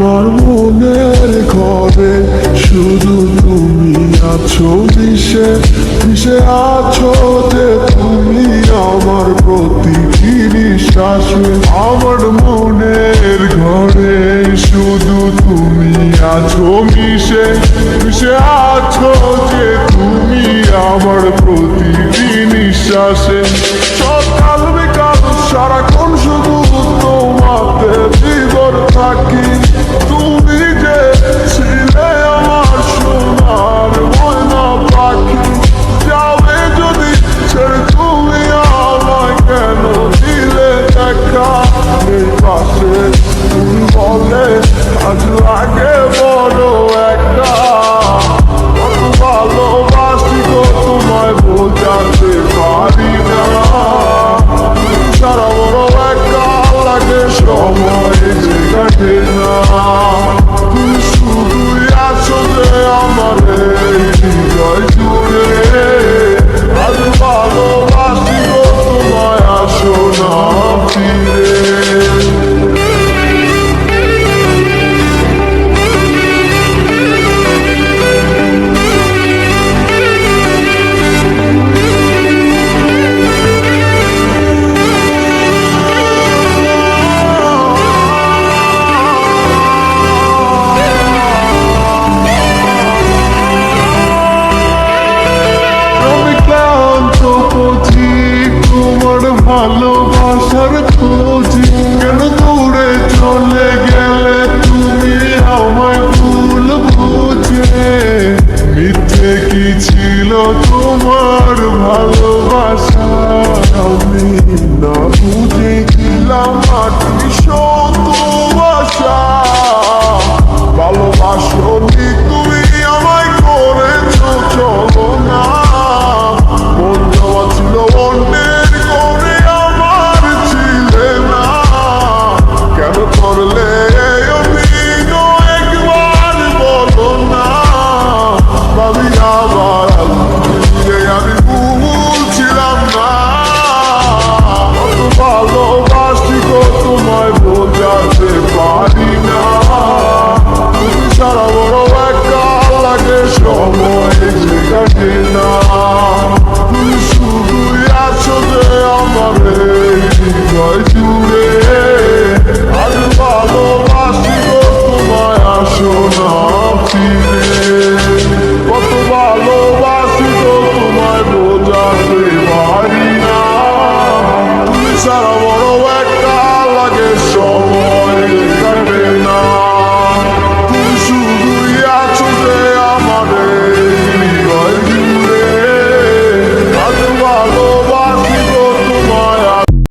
আমার মনের ঘরে শুধু তুমি আছো মিশে মিশে আছো যে তুমি আমার প্রতিটি নিঃশ্বাসে। আমার মনের ঘরে শুধু তুমি আছো মিশে মিশে আছো যে তুমি আমার প্রতিটি নিঃশ্বাসে। সকাল বিকাল সারাক্ষণ শুধু তোমাতে বিভোর থাকি। তুমি যে ছিলে আমার সোনার ময়না পাখি, যাবে যদি ছেড়ে তুমি আমায় কেন দিলে দেখা? এই পাশে তুমি বলে আজ লাগে বড় একা। কত ভালোবাসি গো তোমায় বোঝাতে পারি না। সারা বড় একা লাগে, সময় যে কাটে না। তুমি শুধুই আছো যে আমার এই হৃদয় জুড়ে।